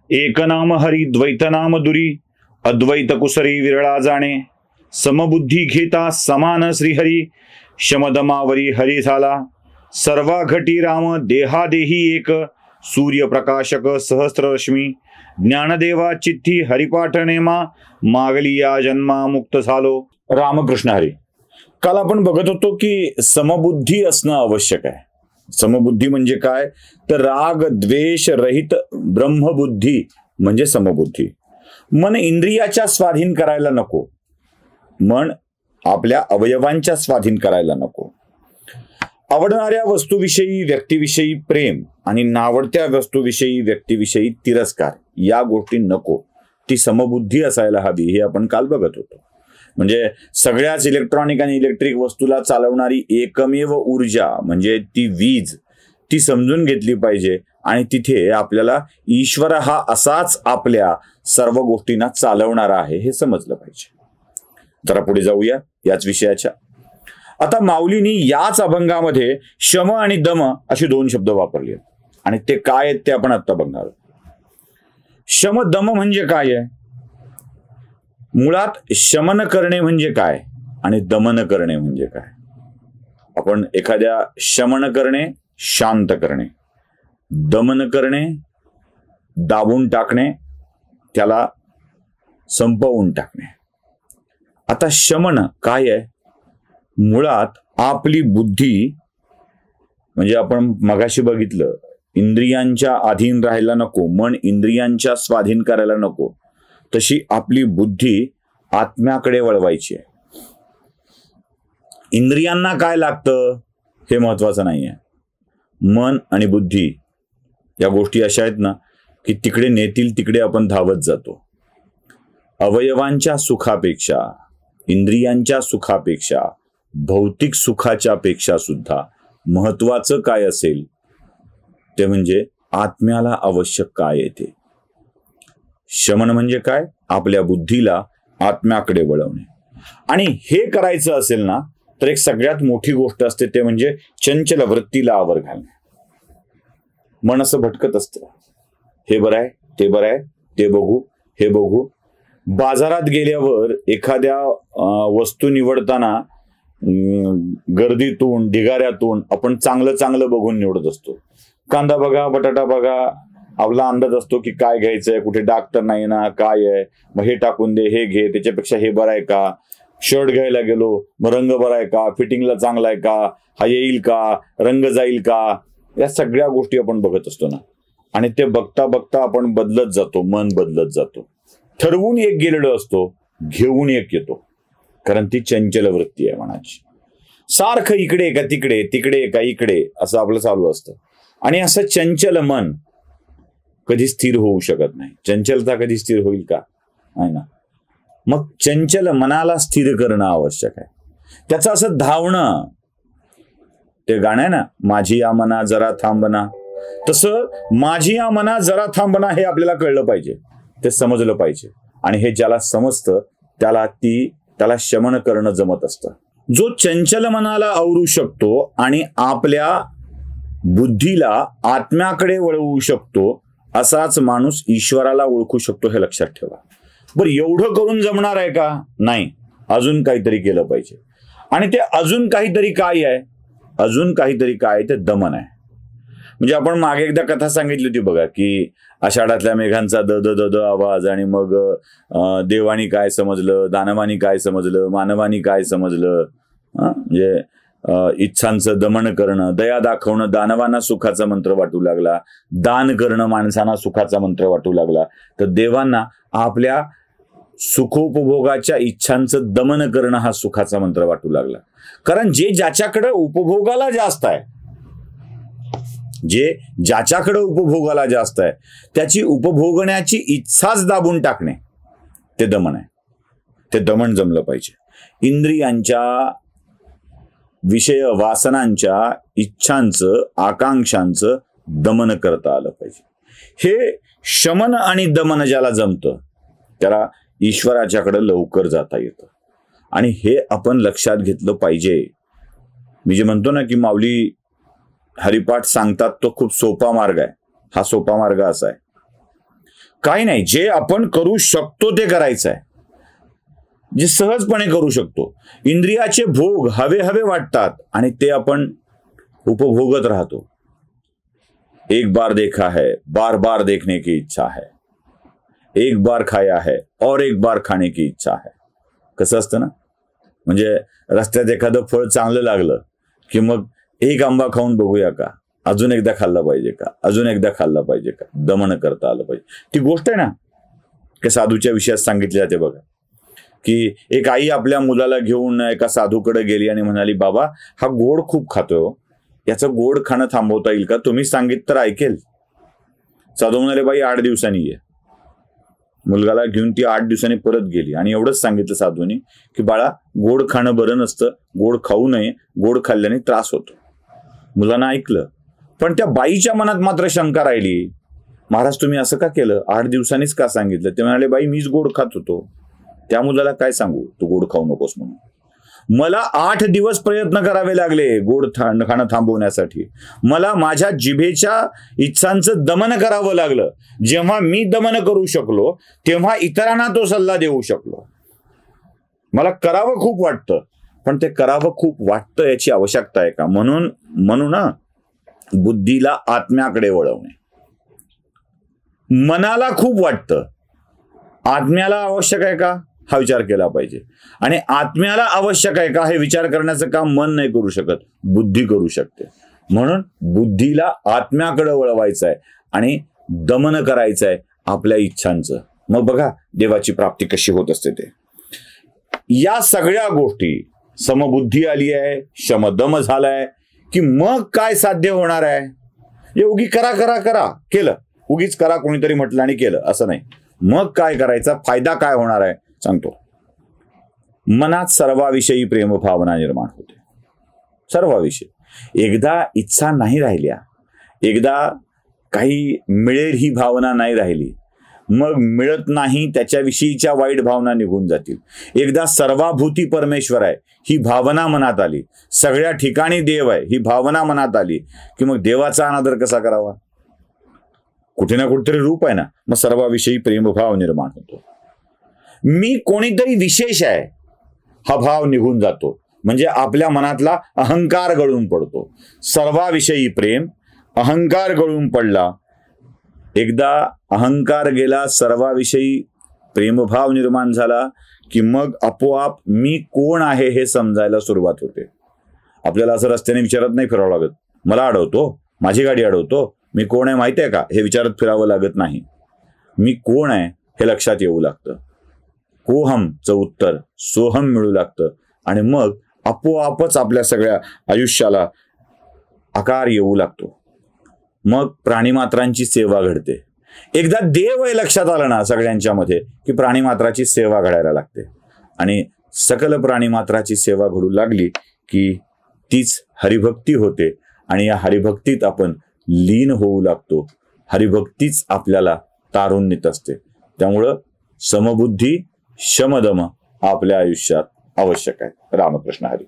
एक नाम हरी द्वैत नाम दुरी, अद्वैत कुसरी विरळा जाणे. समबुद्धी घेता समान श्रीहरी, शमदमावरी हरी झाला. सर्वा घटी राम देहादेही एक, सूर्यप्रकाशक सहस्ररश्मी. ज्ञानदेवा चित्ती हरिपाठ नेमा, मागली या जन्मा मुक्त झालो. रामकृष्ण हरी. काल आपण बघत होतो की समबुद्धी असणं आवश्यक आहे. समबुद्धी म्हणजे काय, तर राग द्वेष रहित ब्रह्मबुद्धी म्हणजे समबुद्धी. मन इंद्रियाच्या स्वाधीन करायला नको, मन आपल्या अवयवांच्या स्वाधीन करायला नको. आवडणाऱ्या वस्तूविषयी व्यक्तीविषयी प्रेम आणि नावडत्या वस्तूविषयी व्यक्तीविषयी तिरस्कार, या गोष्टी नको. ती समबुद्धी असायला हवी, हे आपण काल बघत होतो. म्हणजे सगळ्याच इलेक्ट्रॉनिक आणि इलेक्ट्रिक वस्तूला चालवणारी एकमेव ऊर्जा म्हणजे ती वीज, ती समजून घेतली पाहिजे. आणि तिथे आपल्याला ईश्वर हा असाच आपल्या सर्व गोष्टींना चालवणारा आहे हे समजलं पाहिजे. जरा पुढे जाऊया याच विषयाच्या. आता माऊलींनी याच अभंगामध्ये शम आणि दम असे दोन शब्द वापरले आहेत आणि ते काय आहेत ते आपण आता बघणार. शम दम म्हणजे काय आहे? मुळात शमन करणे म्हणजे काय आणि दमन करणे म्हणजे काय? आपण एखाद्या शमन करणे शांत करणे, दमन करणे दाबून टाकणे, त्याला संपवून टाकणे. आता शमन काय आहे? मुळात आपली बुद्धी, म्हणजे आपण मगाशी बघितलं, इंद्रियांच्या अधीन राहायला नको, मन इंद्रियांच्या स्वाधीन करायला नको, तशी आपली बुद्धी आत्म्याकडे वळवायची आहे. इंद्रियांना काय लागतं हे महत्वाचं नाहीये. मन आणि बुद्धी या गोष्टी अशा आहेत ना की तिकडे नेतील तिकडे आपण धावत जातो. अवयवांच्या सुखापेक्षा, इंद्रियांच्या सुखापेक्षा, भौतिक सुखाच्या पेक्षा सुद्धा महत्वाचं काय असेल ते म्हणजे आत्म्याला आवश्यक काय येते. शमन म्हणजे काय? आपल्या बुद्धीला आत्म्याकडे वळवणे. आणि हे करायचं असेल ना तर एक सगळ्यात मोठी गोष्ट असते ते म्हणजे चंचल वृत्तीला आवर घालणे. मन असं भटकत असतं, हे बरं आहे, ते बरं आहे, ते बघू, हे बघू. बाजारात गेल्यावर एखाद्या वस्तू निवडताना गर्दीतून ढिगाऱ्यातून आपण चांगलं चांगलं बघून निवडत असतो. कांदा बघा, बटाटा बघा, आपला अंदाज असतो की काय घ्यायचंय, कुठे डाग तर नाही ना, काय आहे, मग हे टाकून दे, हे घे, त्याच्यापेक्षा हे बरं आहे का. शर्ट घ्यायला गेलो, मग रंग बरा आहे का, फिटिंगला चांगला आहे का, हा येईल का, रंग जाईल का, या सगळ्या गोष्टी आपण बघत असतो ना. आणि ते बघता बघता आपण बदलत जातो, मन बदलत जातो. ठरवून एक गेलेलो असतो, घेऊन एक येतो, कारण ती चंचल वृत्ती आहे मनाची. सारखं इकडे का तिकडे, तिकडे का इकडे असं आपलं चालू असतं. आणि असं चंचल मन कधी स्थिर होऊ शकत नाही. चंचलता कधी स्थिर होईल का? नाही ना. मग चंचल मनाला स्थिर करणं आवश्यक आहे. त्याचं असं धावणं, ते गाणं आहे ना, माझी या मना जरा थांबना, तसं माझी या मना जरा थांबना हे आपल्याला कळलं पाहिजे, ते समजलं पाहिजे. आणि हे ज्याला समजतं त्याला शमन करणं जमत असतं. जो चंचल मनाला आवरू शकतो आणि आपल्या बुद्धीला आत्म्याकडे वळवू शकतो असाच माणूस ईश्वराला ओळखू शकतो, हे लक्षात ठेवा. बरं, एवढं करून जमणार आहे का? नाही, अजून काहीतरी केलं पाहिजे. आणि ते अजून काहीतरी काय आहे? अजून काहीतरी काय ते दमन आहे. म्हणजे आपण मागे एकदा कथा सांगितली होती बघा की आषाढातल्या मेघांचा द द द द आवाज, आणि मग देवानी काय समजलं, दानवानी काय समजलं, मानवानी काय समजलं. म्हणजे इच्छांचं दमन करणं, दया दाखवणं दानवांना सुखाचा मंत्र वाटू लागला, दान करणं माणसांना सुखाचा मंत्र वाटू लागला, तर देवांना आपल्या सुखोपभोगाच्या इच्छांचं दमन करणं हा सुखाचा मंत्र वाटू लागला. कारण ज्याच्याकडे उपभोगाला जास्त आहे, ज्याच्याकडे उपभोगाला जास्त आहे त्याची उपभोगण्याची इच्छाच दाबून टाकणे ते दमन आहे. ते दमन जमलं पाहिजे. इंद्रियांच्या, विषय वासनांच्या इच्छांचं, आकांक्षांचं दमन करता आलं पाहिजे. हे शमन आणि दमन ज्याला जमतं त्याला ईश्वराच्याकडे लवकर जाता येतं. आणि हे आपण लक्षात घेतलं पाहिजे. मी जे म्हणतो ना की माऊली हरिपाठ सांगतात तो खूप सोपा मार्ग आहे. हा सोपा मार्ग असा आहे, काही नाही, जे आपण करू शकतो ते करायचं आहे, जे सहजपणे करू शकतो. इंद्रियाचे भोग हवे हवे वाटतात आणि ते आपण उपभोगत राहतो. एक बार देखा है, बार बार देखने की इच्छा है. एक बार खाया है और एक बार खाने की इच्छा है. कसं असतं ना, म्हणजे रस्त्यात एखादं फळ चांगलं लागलं की मग एक आंबा खाऊन बघूया का, अजून एकदा खाल्ला पाहिजे का, अजून एकदा खाल्ला पाहिजे का, दमन करता आलं पाहिजे. ती गोष्ट आहे ना की साधूच्या विषयात सांगितली जाते बघा, की एक आई आपल्या मुलाला घेऊन एका साधूकडे गेली आणि म्हणाली, बाबा हा गोड खूप खातोय, याचं गोड खाणं थांबवता येईल का, तुम्ही सांगितलं तर ऐकेल. साधू म्हणाले, बाई 8 दिवसांनी ये. मुलगाला घेऊन ती 8 दिवसांनी परत गेली आणि एवढंच सांगितलं साधूंनी की बाळा गोड खाणं बरं नसतं, गोड खाऊ नये, गोड खाल्ल्याने त्रास होतो. मुलांना ऐकलं, पण त्या बाईच्या मनात मात्र शंका राहिली. महाराज तुम्ही असं का केलं, 8 दिवसांनीच का सांगितलं. ते म्हणाले, बाई मीच गोड खात होतो, त्या मुलाला काय सांगू तू गोड खाऊ नकोस म्हणून. मला 8 दिवस प्रयत्न करावे लागले गोड खाणं थांबवण्यासाठी. मला माझ्या जिभेच्या इच्छांचं दमन करावं लागलं. जेव्हा मी दमन करू शकलो तेव्हा इतरांना तो सल्ला देऊ शकलो. मला करावं खूप वाटतं, पण ते करावं खूप वाटतं याची आवश्यकता आहे का. म्हणून बुद्धीला आत्म्याकडे वळवणे. मनाला खूप वाटतं, आत्म्याला आवश्यक आहे का हा विचार केला पाहिजे. आणि आत्म्याला आवश्यक आहे का हे विचार करण्याचं काम मन नाही करू शकत, बुद्धी करू शकते. म्हणून बुद्धीला आत्म्याकडे वळवायचं आहे आणि दमन करायचं आहे आपल्या इच्छांचं. मग बघा देवाची प्राप्ती कशी होत असते ते. या सगळ्या गोष्टी, समबुद्धी आली आहे, शमदम झालाय की मग काय साध्य होणार आहे. उगी करा करा करा केलं, उगीच करा कोणीतरी म्हटलं आणि केलं असं नाही. मग काय करायचा, फायदा काय होणार आहे सांगतो. मनात सर्वाविषयी प्रेम भावना निर्माण होते. सर्वाविषयी. एकदा इच्छा नाही राहिल्या, एकदा काही मिळेल ही भावना नाही राहिली, मग मिळत नाही त्याच्याविषयीच्या वाईट भावना निघून जातील. एकदा सर्वाभूती परमेश्वर आहे ही भावना मनात आली, सगळ्या ठिकाणी देव आहे ही भावना मनात आली की मग देवाचा अनादर कसा करावा. कुठे ना कुठेतरी रूप आहे ना, मग सर्वाविषयी प्रेमभाव निर्माण होतो. मी कोणीतरी विशेष आहे हा भाव निघून जातो, म्हणजे आपल्या मनातला अहंकार गळून पडतो. सर्वाविषयी प्रेम, अहंकार गळून पडला. एकदा अहंकार गेला, सर्वाविषयी प्रेमभाव निर्माण झाला की मग आपोआप मी कोण आहे हे समजायला सुरुवात होते. आपल्याला असं रस्त्याने विचारत नाही फिरावं लागत, मला अडवतो, माझी गाडी अडवतो, मी कोण आहे माहिती आहे का हे विचारत फिरावं लागत नाही. मी कोण आहे हे लक्षात येऊ लागतं. कोहमचं उत्तर सोहम मिळू लागतं आणि मग आपोआपच आपल्या सगळ्या आयुष्याला आकार येऊ लागतो. मग प्राणीमात्रांची सेवा घडते. एकदा देव हे लक्षात आलं ना सगळ्यांच्या मध्ये की प्राणीमात्राची सेवा घडायला लागते आणि सकल प्राणीमात्राची सेवा घडू लागली की तीच हरिभक्ती होते आणि या हरिभक्तीत आपण लीन होऊ लागतो. हरिभक्तीच आपल्याला तारून नेत असते. त्यामुळं समबुद्धी शमदम आपल्या आयुष्यात आवश्यक आहे. रामकृष्ण हरी.